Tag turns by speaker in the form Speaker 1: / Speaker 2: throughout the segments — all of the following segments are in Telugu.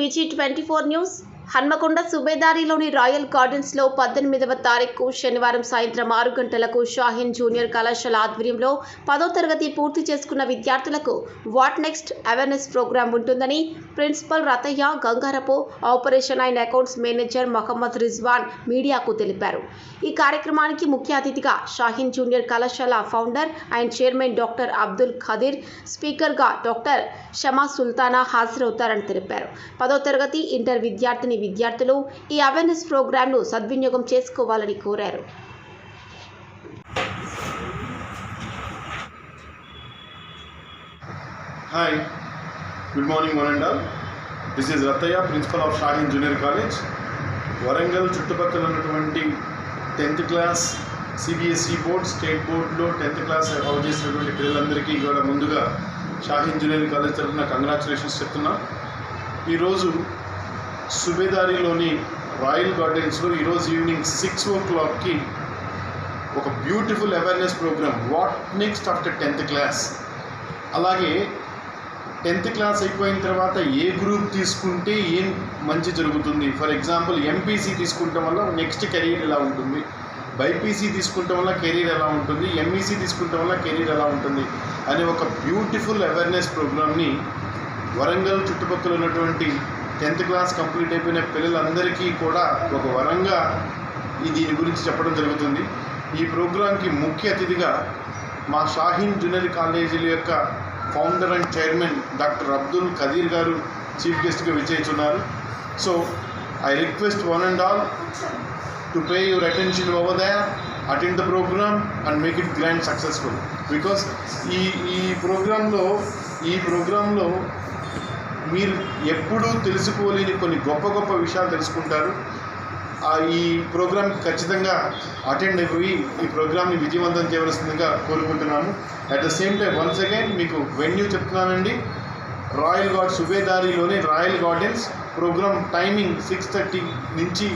Speaker 1: BG24 news. హన్మకొండ సుబేదారిలోని రాయల్ గార్డెన్స్లో 18వ తారీఖు శనివారం సాయంత్రం 6 గంటలకు షాహీన్ జూనియర్ కళాశాల ఆధ్వర్యంలో 10వ తరగతి పూర్తి చేసుకున్న విద్యార్థులకు వాట్ నెక్స్ట్ అవేర్నెస్ ప్రోగ్రాం ఉంటుందని principal Ratayya Gangarapu, operation and accounts manager Mohammed Rizwan మీడియాకు తెలిపారు. ఈ కార్యక్రమానికి ముఖ్య అతిథిగా షాహీన్ జూనియర్ కళాశాల founder and chairman doctor Abdul Khadeer, స్పీకర్గా డాక్టర్ షమా సుల్తానా హాజరవుతారని తెలిపారు. 10వ తరగతి ఇంటర్ విద్యార్థులు ఈ అవేర్నెస్ ప్రోగ్రాంను సద్వినియోగం చేసుకోవాలని కోరారు.
Speaker 2: Hi, good morning one and all. This is Rataya, principal of Shaheen Junior College. Warangal చుట్టుపక్కల ఉన్నటువంటి 10th class CBSE board, state బోర్డులో 10th క్లాస్ అవుట్ చేసినటువంటి పిల్లలందరికీ కూడా ముందుగా షాహీన్ జూనియర్ కాలేజ్ తరఫున కంగ్రాచులేషన్స్ చెప్తున్నాం. ఈరోజు సుబేదారిలోని రాయల్ గార్డెన్స్లో ఈరోజు ఈవినింగ్ 6 o'clock ఒక beautiful awareness programme what next after 10th class. అలాగే 10th క్లాస్ అయిపోయిన తర్వాత ఏ గ్రూప్ తీసుకుంటే ఏం మంచి జరుగుతుంది, ఫర్ ఎగ్జాంపుల్ MPC తీసుకుంటాం వల్ల నెక్స్ట్ కెరీర్ ఎలా ఉంటుంది, BPC తీసుకుంటాం వల్ల కెరీర్ ఎలా ఉంటుంది, MEC తీసుకుంటాం వల్ల కెరీర్ ఎలా ఉంటుంది అనే ఒక బ్యూటిఫుల్ అవేర్నెస్ ప్రోగ్రామ్ని వరంగల్ చుట్టుపక్కల ఉన్నటువంటి 10th క్లాస్ కంప్లీట్ అయిపోయిన పిల్లలందరికీ కూడా ఒక వరంగా దీని గురించి చెప్పడం జరుగుతుంది. ఈ ప్రోగ్రాంకి ముఖ్య అతిథిగా మా షాహీన్ జూనియర్ కాలేజీల యొక్క founder and chairman doctor Abdul Khadeer గారు చీఫ్ గెస్ట్గా విచ్చేస్తున్నారు. So I request one and all to pay your attention over there, attend the program and make it grand successful, because ఈ ప్రోగ్రాంలో మీరు ఎప్పుడూ తెలుసుకోలేని కొన్ని గొప్ప విషయాలు తెలుసుకుంటారు. ఈ ప్రోగ్రామ్కి ఖచ్చితంగా అటెండ్ అయిపోయి ఈ ప్రోగ్రామ్ని విజయవంతం చేయవలసిందిగా కోరుకుంటున్నాము. At the same time once again మీకు వెన్యూ చెప్తున్నానండి, సుబేదారిలోని రాయల్ గార్డెన్స్. ప్రోగ్రామ్ టైమింగ్ 6:30 నుంచి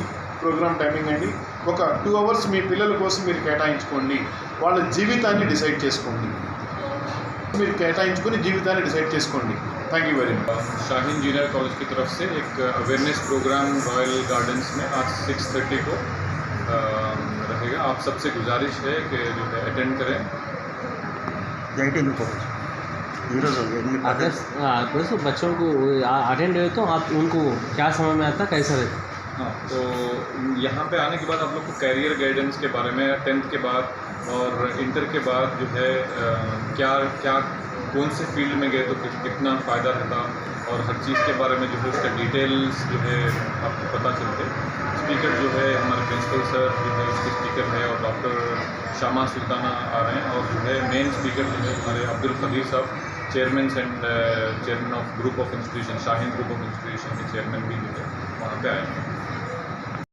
Speaker 2: ప్రోగ్రామ్ టైమింగ్ అండి. ఒక 2 hours మీ పిల్లల కోసం మీరు కేటాయించుకోండి, వాళ్ళ జీవితాన్ని డిసైడ్ చేసుకోండి, thank you very much.
Speaker 3: Shaheen junior college की तरफ से एक अवेयरनेस प्रोग्राम रॉयल गार्डन्स में आज 6:30 को रहेगा. आप सबसे गुजारिश है कि जो है अटेंड करें.
Speaker 4: अगर बच्चों को अटेंड हो तो आप उनको क्या समझ में आता, कैसा रहता?
Speaker 3: हाँ, तो यहाँ पे आने के बाद आप लोग को कैरियर गाइडेंस के बारे में 10th के बाद और इंटर के बाद जो है क्या कौन से फील्ड में गए तो कितना फ़ायदा रहता और हर चीज़ के बारे में जो है उसका डिटेल्स जो है आपको पता चलते. स्पीकर जो है हमारे प्रिंसिपल सर जो है उसके स्पीकर है और डॉक्टर शमा सुल्ताना आ रहे हैं, और जो है मेन स्पीकर जो है हमारे अब्दुल खदीर साहब, chairman of group of institution, Shaheen group of institution के चेयरमैन भी जो है वहाँ पे आए हैं.